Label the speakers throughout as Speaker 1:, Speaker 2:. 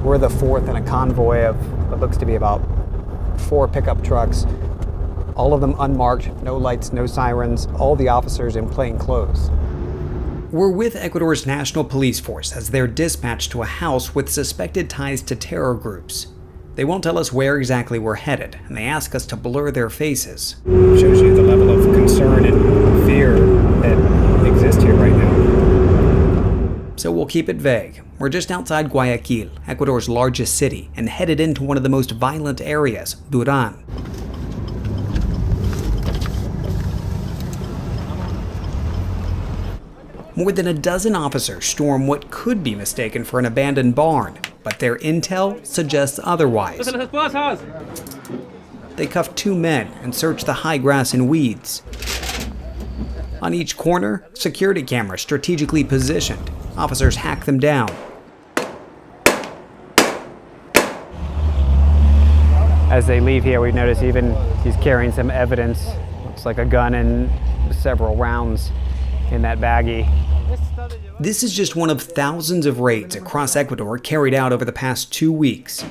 Speaker 1: We're the fourth in a convoy of what looks to be about 4 pickup trucks, all of them unmarked, no lights, no sirens, all the officers in plain clothes. We're with Ecuador's National Police Force as they're dispatched to a house with suspected ties to terror groups. They won't tell us where exactly we're headed, and they ask us to blur their faces. It shows you the level of concern and fear that exists here right now. So we'll keep it vague. We're just outside Guayaquil, Ecuador's largest city, and headed into one of the most violent areas, Durán. More than a dozen officers storm what could be mistaken for an abandoned barn, but their intel suggests otherwise. They cuff 2 men and search the high grass and weeds. On each corner, security cameras strategically positioned. Officers hack them down. As they leave here, we notice even he's carrying some evidence. Looks like a gun and several rounds in that baggie. This is just one of thousands of raids across Ecuador carried out over the past 2 weeks.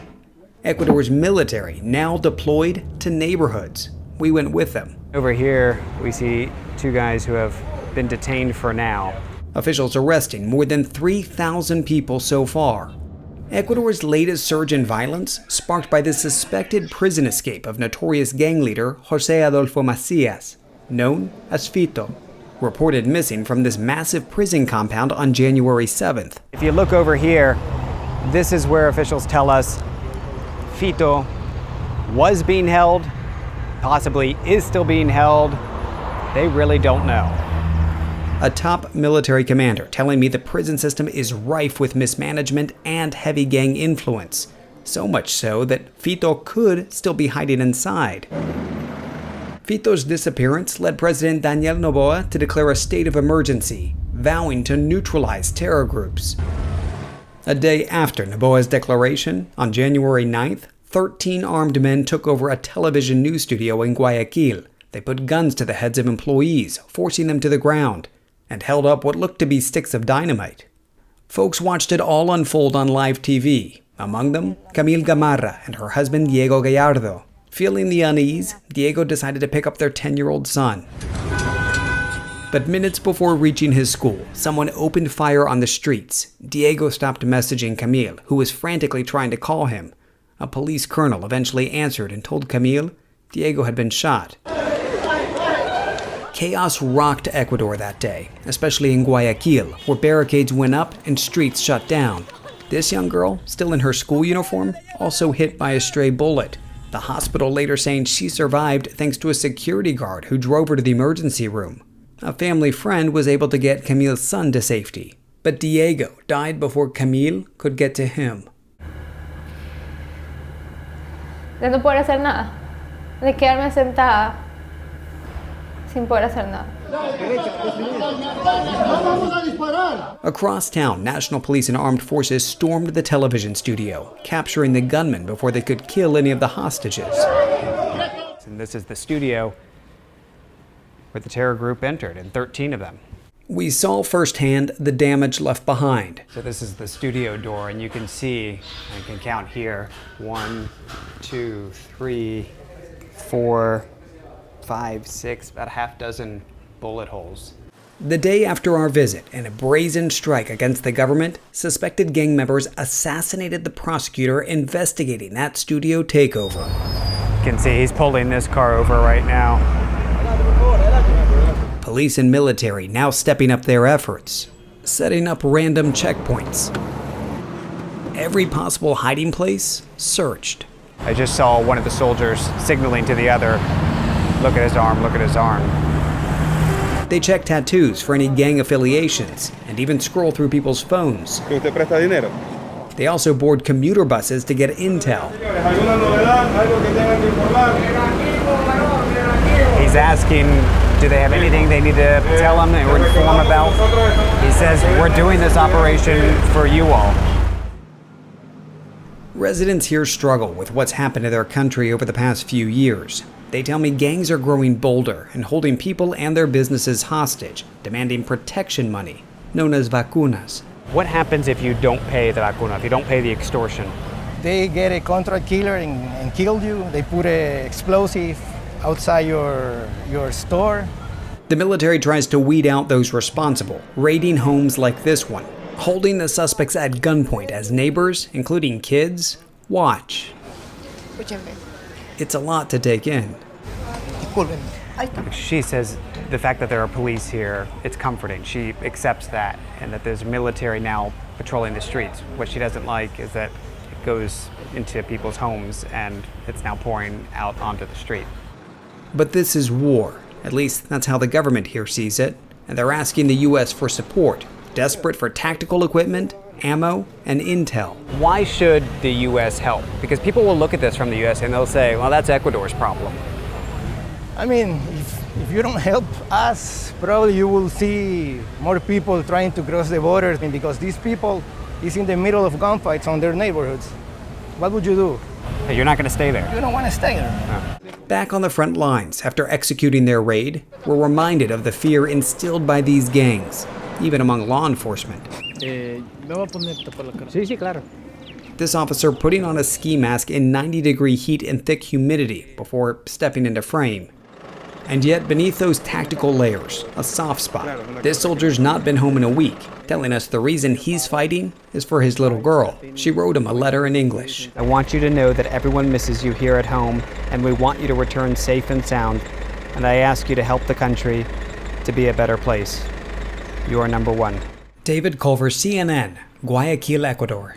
Speaker 1: Ecuador's military now deployed to neighborhoods. We went with them. Over here, we see 2 guys who have been detained for now. Officials arresting more than 3,000 people so far. Ecuador's latest surge in violence, sparked by the suspected prison escape of notorious gang leader José Adolfo Macías, known as Fito, reported missing from this massive prison compound on January 7th. If you look over here, this is where officials tell us Fito was being held, possibly is still being held. They really don't know. A top military commander telling me the prison system is rife with mismanagement and heavy gang influence. So much so that Fito could still be hiding inside. Fito's disappearance led President Daniel Noboa to declare a state of emergency, vowing to neutralize terror groups. A day after Noboa's declaration, on January 9th, 13 armed men took over a television news studio in Guayaquil. They put guns to the heads of employees, forcing them to the ground, and held up what looked to be sticks of dynamite. Folks watched it all unfold on live TV, among them Camille Gamarra and her husband Diego Gallardo. Feeling the unease, Diego decided to pick up their 10-year-old son. But minutes before reaching his school, someone opened fire on the streets. Diego stopped messaging Camille, who was frantically trying to call him. A police colonel eventually answered and told Camille Diego had been shot. Chaos rocked Ecuador that day, especially in Guayaquil, where barricades went up and streets shut down. This young girl, still in her school uniform, also hit by a stray bullet. The hospital later saying she survived thanks to a security guard who drove her to the emergency room. A family friend was able to get Camille's son to safety, but Diego died before Camille could get to him.
Speaker 2: De no poder hacer nada, de quedarme sentada sin poder hacer nada.
Speaker 1: Across town, National Police and armed forces stormed the television studio, capturing the gunmen before they could kill any of the hostages. And this is the studio where the terror group entered, and 13 of them. We saw firsthand the damage left behind. So this is the studio door, and you can see, I can count here, 1, 2, 3, 4, 5, 6, about a half dozen bullet holes. The day after our visit, in a brazen strike against the government, suspected gang members assassinated the prosecutor investigating that studio takeover. You can see he's pulling this car over right now. Police and military now stepping up their efforts, setting up random checkpoints. Every possible hiding place searched. I just saw one of the soldiers signaling to the other, look at his arm, look at his arm. They check tattoos for any gang affiliations and even scroll through people's phones. They also board commuter buses to get intel. He's asking, do they have anything they need to tell him or inform about? He says, we're doing this operation for you all. Residents here struggle with what's happened to their country over the past few years. They tell me gangs are growing bolder and holding people and their businesses hostage, demanding protection money, known as vacunas. What happens if you don't pay the vacuna, if you don't pay the extortion?
Speaker 3: They get a contract killer and kill you. They put an explosive outside your store.
Speaker 1: The military tries to weed out those responsible, raiding homes like this one, holding the suspects at gunpoint as neighbors, including kids, watch. It's a lot to take in. She says the fact that there are police here, it's comforting. She accepts that, and that there's military now patrolling the streets. What she doesn't like is that it goes into people's homes and it's now pouring out onto the street. But this is war. At least that's how the government here sees it. And they're asking the U.S. for support, desperate for tactical equipment, ammo, and intel. Why should the U.S. help? Because people will look at this from the U.S. and they'll say, well, that's Ecuador's problem.
Speaker 3: I mean, if you don't help us, probably you will see more people trying to cross the border, because these people is in the middle of gunfights on their neighborhoods. What would you do?
Speaker 1: Hey, you're not going to stay there.
Speaker 3: You don't want to stay there.
Speaker 1: Back on the front lines, after executing their raid, we're reminded of the fear instilled by these gangs, even among law enforcement. This officer putting on a ski mask in 90-degree heat and thick humidity before stepping into frame. And yet, beneath those tactical layers, a soft spot. This soldier's not been home in a week, telling us the reason he's fighting is for his little girl. She wrote him a letter in English. I want you to know that everyone misses you here at home, and we want you to return safe and sound. And I ask you to help the country to be a better place. You are number one. David Culver, CNN, Guayaquil, Ecuador.